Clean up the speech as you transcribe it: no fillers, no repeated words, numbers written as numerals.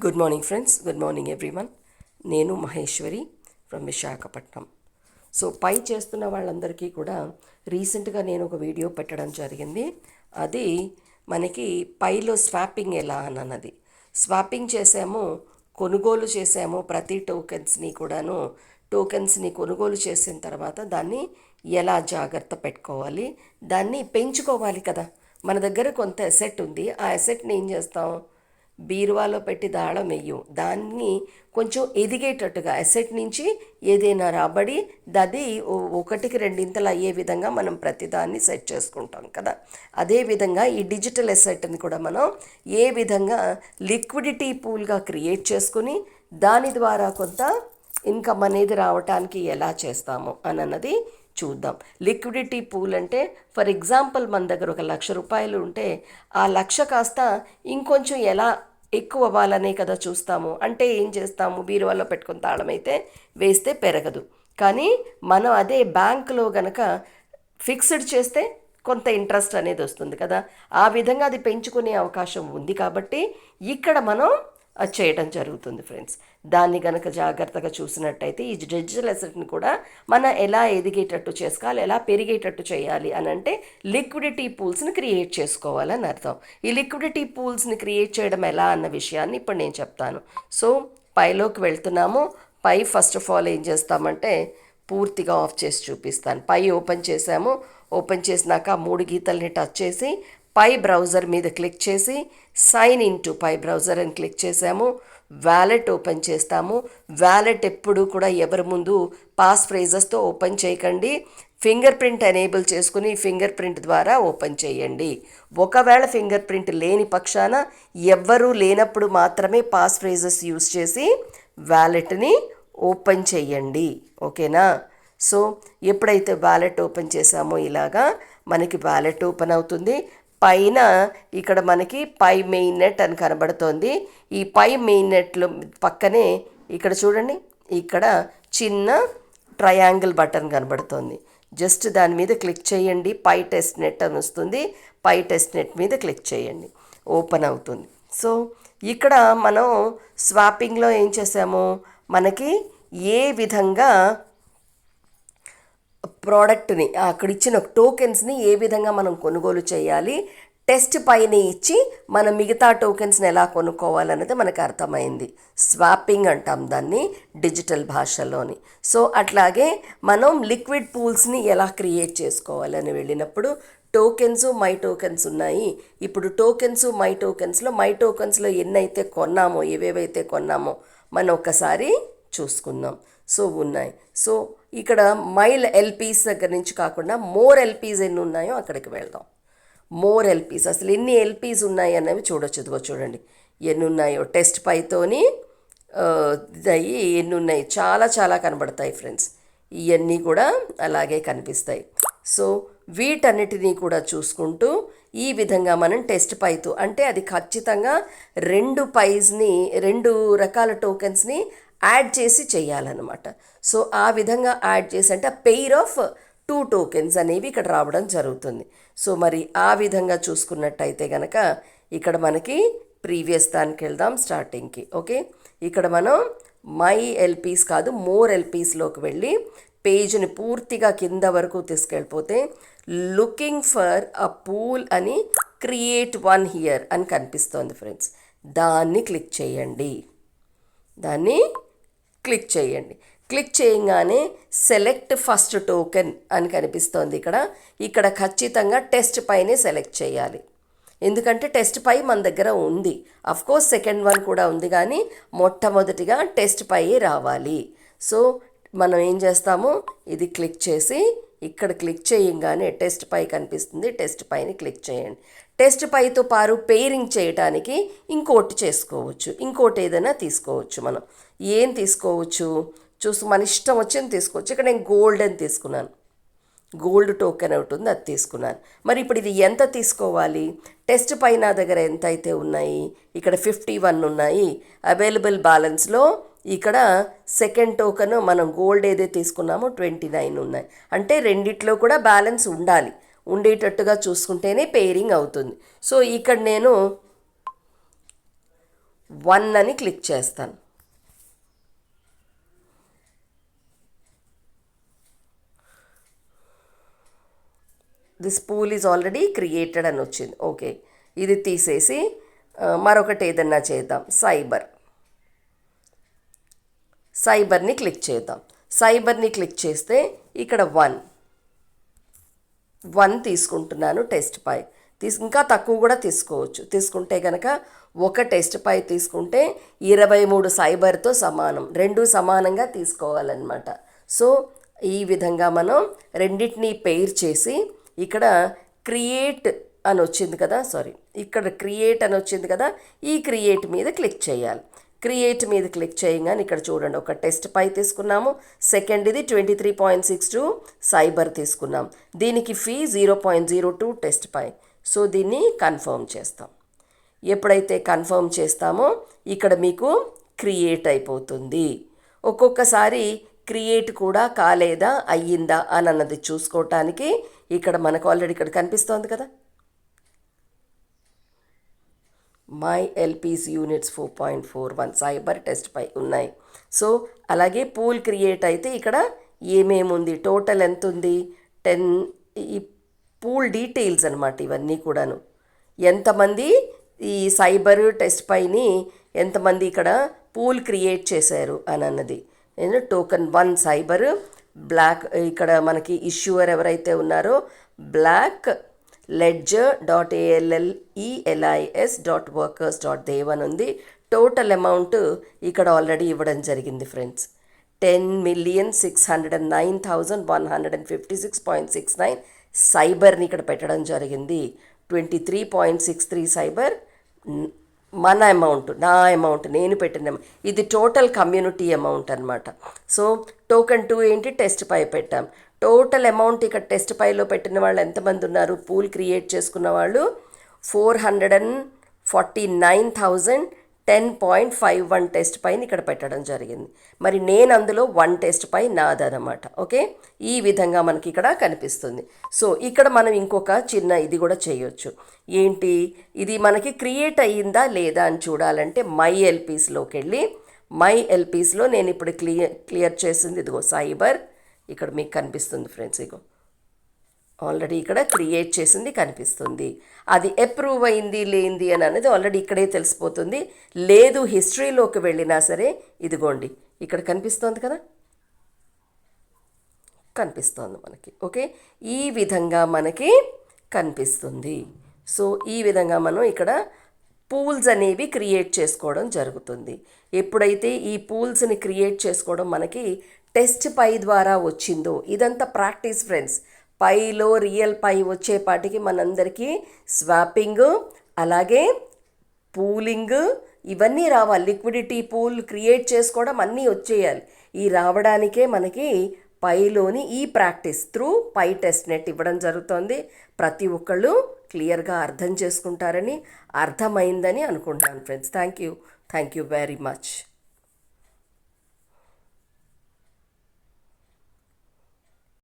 Good morning friends, good morning everyone. నేను Maheshwari from Visakhapatnam. So పై చేస్తున్న వాళ్ళందరికీ కూడా రీసెంట్గా నేను ఒక వీడియో పెట్టడం జరిగింది. అది మనకి పైలో స్వాపింగ్ ఎలా అన్నది. స్వాపింగ్ చేసాము, కొనుగోలు చేసాము. ప్రతి టోకెన్స్ని కొనుగోలు చేసిన తర్వాత దాన్ని ఎలా జాగ్రత్త పెట్టుకోవాలి, దాన్ని పెంచుకోవాలి కదా. మన దగ్గర కొంత అసెట్ ఉంది, ఆ అసెట్ని ఏం చేస్తాం, బీరువాలో పెట్టి దాళం వెయ్యం. దాన్ని కొంచెం ఎదిగేటట్టుగా అసెట్ నుంచి ఏదైనా రాబడి అది ఒకటికి రెండింతలు అయ్యే విధంగా మనం ప్రతిదాన్ని సెట్ చేసుకుంటాం కదా. అదేవిధంగా ఈ డిజిటల్ అసెట్ని కూడా మనం ఏ విధంగా లిక్విడిటీ పూల్గా క్రియేట్ చేసుకుని దాని ద్వారా కొంత ఇన్కమ్ అనేది రావటానికి ఎలా చేస్తాము అన్నది చూద్దాం. లిక్విడిటీ పూల్ అంటే ఫర్ ఎగ్జాంపుల్ మన దగ్గర ₹1,00,000 ఉంటే ఆ 1,00,000 కాస్త ఇంకొంచెం ఎలా ఎక్కువ అవ్వాలనే కదా చూస్తాము. అంటే ఏం చేస్తాము, బీరువాలో పెట్టుకుని తాళం అయితే వేస్తే పెరగదు. కానీ మనం అదే బ్యాంకులో గనక ఫిక్స్డ్ చేస్తే కొంత ఇంట్రెస్ట్ అనేది వస్తుంది కదా. ఆ విధంగా అది పెంచుకునే అవకాశం ఉంది కాబట్టి ఇక్కడ మనం అది చేయడం జరుగుతుంది ఫ్రెండ్స్. దాన్ని కనుక జాగ్రత్తగా చూసినట్టయితే ఈ డిజిటల్ అసెట్ని కూడా మనం ఎలా ఎదిగేటట్టు చేసుకోవాలి, ఎలా పెరిగేటట్టు చేయాలి అని అంటే లిక్విడిటీ పూల్స్ని క్రియేట్ చేసుకోవాలని అర్థం. ఈ లిక్విడిటీ పూల్స్ని క్రియేట్ చేయడం ఎలా అన్న విషయాన్ని ఇప్పుడు నేను చెప్తాను. సో పైలోకి వెళ్తున్నాము. పై ఫస్ట్ ఆఫ్ ఆల్ ఏం చేస్తామంటే పూర్తిగా ఆఫ్ చేసి చూపిస్తాను. పై ఓపెన్ చేసాము. ఓపెన్ చేసినాక 3 గీతల్ని టచ్ చేసి పై బ్రౌజర్ మీద క్లిక్ చేసి sign in to Pi browser అని క్లిక్ చేసాము. వ్యాలెట్ ఓపెన్ చేస్తాము. వ్యాలెట్ ఎప్పుడు కూడా ఎవరి ముందు పాస్ ఫ్రేజెస్తో ఓపెన్ చేయకండి. ఫింగర్ ప్రింట్ ఎనేబుల్ చేసుకుని ఫింగర్ ప్రింట్ ద్వారా ఓపెన్ చేయండి. ఒకవేళ ఫింగర్ ప్రింట్ లేని పక్షాన ఎవ్వరూ లేనప్పుడు మాత్రమే పాస్ ఫ్రేజెస్ యూస్ చేసి వ్యాలెట్ని ఓపెన్ చేయండి. ఓకేనా. సో ఎప్పుడైతే వ్యాలెట్ ఓపెన్ చేసామో ఇలాగా మనకి వ్యాలెట్ ఓపెన్ అవుతుంది. పైన ఇక్కడ మనకి పై మెయిన్ నెట్ అని కనబడుతోంది. ఈ పై మెయిన్ నెట్లో పక్కనే ఇక్కడ చూడండి, ఇక్కడ చిన్న ట్రయాంగిల్ బటన్ కనబడుతోంది. జస్ట్ దాని మీద క్లిక్ చేయండి. పై టెస్ట్ నెట్ అని వస్తుంది. పై టెస్ట్ నెట్ మీద క్లిక్ చేయండి, ఓపెన్ అవుతుంది. సో ఇక్కడ మనం స్వాపింగ్లో ఏం చేసాము, మనకి ఏ విధంగా ప్రోడక్ట్ని అక్కడ ఇచ్చిన టోకెన్స్ని ఏ విధంగా మనం కొనుగోలు చేయాలి, టెస్ట్ పైన ఇచ్చి మనం మిగతా టోకెన్స్ని ఎలా కొనుక్కోవాలన్నది మనకు అర్థమైంది. స్వాపింగ్ అంటాం దాన్ని డిజిటల్ భాషలోని. సో అట్లాగే మనం లిక్విడ్ పూల్స్ని ఎలా క్రియేట్ చేసుకోవాలని వెళ్ళినప్పుడు టోకెన్స్, మై టోకెన్స్ ఉన్నాయి. ఇప్పుడు టోకెన్స్, మై టోకెన్స్లో ఎన్నైతే కొన్నామో, ఏవేవైతే కొన్నామో మనం ఒకసారి చూసుకుందాం. సో ఉన్నాయి. సో ఇక్కడ మైల్ ఎల్పీస్ దగ్గర నుంచి కాకుండా మోర్ ఎల్పీస్ ఎన్ని ఉన్నాయో అక్కడికి వెళ్దాం. మోర్ ఎల్పీస్ అసలు ఎన్ని ఎల్పీస్ ఉన్నాయి అన్నవి చూడొచ్చు. ఇదిగో చూడండి ఎన్ని ఉన్నాయో. టెస్ట్ పైతోని అయ్యి ఎన్ని ఉన్నాయి, చాలా చాలా కనబడతాయి ఫ్రెండ్స్. ఇవన్నీ కూడా అలాగే కనిపిస్తాయి. సో వీటన్నిటినీ కూడా చూసుకుంటూ ఈ విధంగా మనం టెస్ట్ పైతో అంటే అది ఖచ్చితంగా 2 రకాల టోకెన్స్ని యాడ్ చేసి చేయాలన్నమాట. సో ఆ విధంగా యాడ్ చేసి అంటే పెయిర్ ఆఫ్ 2 టోకెన్స్ అనేవి ఇక్కడ రావడం జరుగుతుంది. సో మరి ఆ విధంగా చూసుకున్నట్టయితే కనుక ఇక్కడ మనకి ప్రీవియస్ దానికి వెళ్దాం, స్టార్టింగ్కి. ఓకే, ఇక్కడ మనం మై ఎల్పీస్ కాదు మోర్ ఎల్పీస్లోకి వెళ్ళి పేజ్ని పూర్తిగా కింద వరకు తీసుకెళ్ళిపోతే లుకింగ్ ఫర్ అ పూల్ అని క్రియేట్ వన్ హియర్ అని కనిపిస్తోంది ఫ్రెండ్స్. దాన్ని క్లిక్ చేయండి. క్లిక్ చేయగానే సెలెక్ట్ ఫస్ట్ టోకెన్ అని కనిపిస్తోంది. ఇక్కడ ఖచ్చితంగా టెస్ట్ పైనే సెలెక్ట్ చేయాలి. ఎందుకంటే టెస్ట్ పై మన దగ్గర ఉంది. అఫ్కోర్స్ సెకండ్ వన్ కూడా ఉంది, కానీ మొట్టమొదటిగా టెస్ట్ పై రావాలి. సో మనం ఏం చేస్తాము, ఇది క్లిక్ చేసి ఇక్కడ క్లిక్ చేయగానే టెస్ట్ పై కనిపిస్తుంది. టెస్ట్ పైని క్లిక్ చేయండి. టెస్ట్ పైతో పాటు పెయిరింగ్ చేయడానికి ఇంకోటి చేసుకోవచ్చు, ఇంకోటి ఏదైనా తీసుకోవచ్చు. మనం ఏం తీసుకోవచ్చు చూసి మన ఇష్టం వచ్చింది తీసుకోవచ్చు. ఇక్కడ నేను గోల్డ్ అని తీసుకున్నాను, గోల్డ్ టోకెన్ ఒకటి ఉంది, అది తీసుకున్నాను. మరి ఇప్పుడు ఇది ఎంత తీసుకోవాలి, టెస్ట్ పైన దగ్గర ఎంత అయితే ఉన్నాయి, ఇక్కడ 51 ఉన్నాయి. అవైలబుల్ బ్యాలెన్స్లో ఇక్కడ సెకండ్ టోకెన్ మనం గోల్డ్ ఏదైతే తీసుకున్నామో 29 ఉన్నాయి. అంటే రెండిట్లో కూడా బ్యాలెన్స్ ఉండేటట్టుగా చూసుకుంటేనే పేరింగ్ అవుతుంది. సో ఇక్కడ నేను 1 అని క్లిక్ చేస్తాను. This pool is already created అని వచ్చింది. ఓకే, ఇది తీసేసి మరొకటి ఏదన్నా చేద్దాం. సైబర్ని క్లిక్ చేద్దాం. సైబర్ని క్లిక్ చేస్తే ఇక్కడ 1 తీసుకుంటున్నాను టెస్ట్ పై. ఇంకా తక్కువ కూడా తీసుకోవచ్చు. తీసుకుంటే కనుక ఒక టెస్ట్ పై తీసుకుంటే 23 సైబర్తో సమానం. రెండు సమానంగా తీసుకోవాలన్నమాట. సో ఈ విధంగా మనం రెండింటినీ పెయిర్ చేసి ఇక్కడ క్రియేట్ అని వచ్చింది కదా, ఇక్కడ క్రియేట్ అని వచ్చింది కదా, ఈ క్రియేట్ మీద క్లిక్ చేయాలి. క్రియేట్ మీద క్లిక్ చేయగానే ఇక్కడ చూడండి, ఒక టెస్ట్ పై తీసుకున్నాము. సెకండ్ది 23.62 సైబర్ తీసుకున్నాం. దీనికి ఫీ 0.02 టెస్ట్ పై. సో దీన్ని కన్ఫర్మ్ చేస్తాం. ఎప్పుడైతే కన్ఫర్మ్ చేస్తామో ఇక్కడ మీకు క్రియేట్ అయిపోతుంది. ఒక్కొక్కసారి క్రియేట్ కూడా కాలేదా అయ్యిందా అని అన్నది చూసుకోవటానికి ఇక్కడ మనకు ఆల్రెడీ ఇక్కడ కనిపిస్తోంది కదా, మై ఎల్పీస్ యూనిట్స్ 4.41 సైబర్ టెస్ట్ పై ఉన్నాయి. సో అలాగే పూల్ క్రియేట్ అయితే ఇక్కడ ఏమేమి ఉంది, టోటల్ ఎంత ఉంది, 10. ఈ పూల్ డీటెయిల్స్ అనమాట ఇవన్నీ కూడాను. ఎంతమంది ఈ సైబర్ టెస్ట్ పైని ఎంతమంది ఇక్కడ పూల్ క్రియేట్ చేశారు అని అన్నది. Token 1 cyber block. ఇక్కడ మనకి ఇష్యూవర్ ఎవరైతే ఉన్నారో బ్లాక్ ledger.ALLELIS.workers.dev అని ఉంది. టోటల్ అమౌంట్ ఇక్కడ ఆల్రెడీ ఇవ్వడం జరిగింది ఫ్రెండ్స్. 10,609,156.69 సైబర్ని ఇక్కడ పెట్టడం జరిగింది. 23.63 సైబర్ మన అమౌంట్, నా అమౌంట్, నేను పెట్టిన ఇది టోటల్ కమ్యూనిటీ అమౌంట్ అనమాట. సో టోకెన్ 2 ఏంటి, టెస్ట్ పై పెట్టాం. టోటల్ అమౌంట్ ఇక్కడ టెస్ట్ పైలో పెట్టిన వాళ్ళు ఎంతమంది ఉన్నారు, పూల్ క్రియేట్ చేసుకున్న వాళ్ళు 449,010.51 టెస్ట్ పైన ఇక్కడ పెట్టడం జరిగింది. మరి నేను అందులో 1 టెస్ట్ పై నాదనమాట. ఓకే, ఈ విధంగా మనకి ఇక్కడ కనిపిస్తుంది. సో ఇక్కడ మనం ఇంకొక చిన్న ఇది కూడా చేయొచ్చు. ఏంటి, ఇది మనకి క్రియేట్ అయ్యిందా లేదా అని చూడాలంటే మై ఎల్పీస్లోకి వెళ్ళి, మై ఎల్పీస్లో నేను ఇప్పుడు క్లియర్ చేసింది ఇదిగో సైబర్ ఇక్కడ మీకు కనిపిస్తుంది ఫ్రెండ్స్. ఇగో ఆల్రెడీ ఇక్కడ క్రియేట్ చేసింది కనిపిస్తుంది. అది అప్రూవ్ అయింది లేనిది అని అనేది ఆల్రెడీ ఇక్కడే తెలిసిపోతుంది. లేదు హిస్టరీలోకి వెళ్ళినా సరే ఇదిగోండి ఇక్కడ కనిపిస్తోంది కదా, కనిపిస్తోంది మనకి. ఓకే, ఈ విధంగా మనకి కనిపిస్తుంది. సో ఈ విధంగా మనం ఇక్కడ పూల్స్ అనేవి క్రియేట్ చేసుకోవడం జరుగుతుంది. ఎప్పుడైతే ఈ పూల్స్ని క్రియేట్ చేసుకోవడం మనకి టెస్ట్ పై ద్వారా వచ్చిందో, ఇదంతా ప్రాక్టీస్ ఫ్రెండ్స్. పైలో రియల్ పై వచ్చేపాటికి మనందరికీ స్వాపింగ్ అలాగే పూలింగ్ ఇవన్నీ రావాలి. లిక్విడిటీ పూల్ క్రియేట్ చేసుకోవడం అన్నీ వచ్చేయాలి. ఈ రావడానికే మనకి పైలోని ఈ practice through pi test net ఇవ్వడం జరుగుతుంది. ప్రతి ఒక్కళ్ళు క్లియర్గా అర్థం చేసుకుంటారని, అర్థమైందని అనుకుంటాను friends. Thank you very much.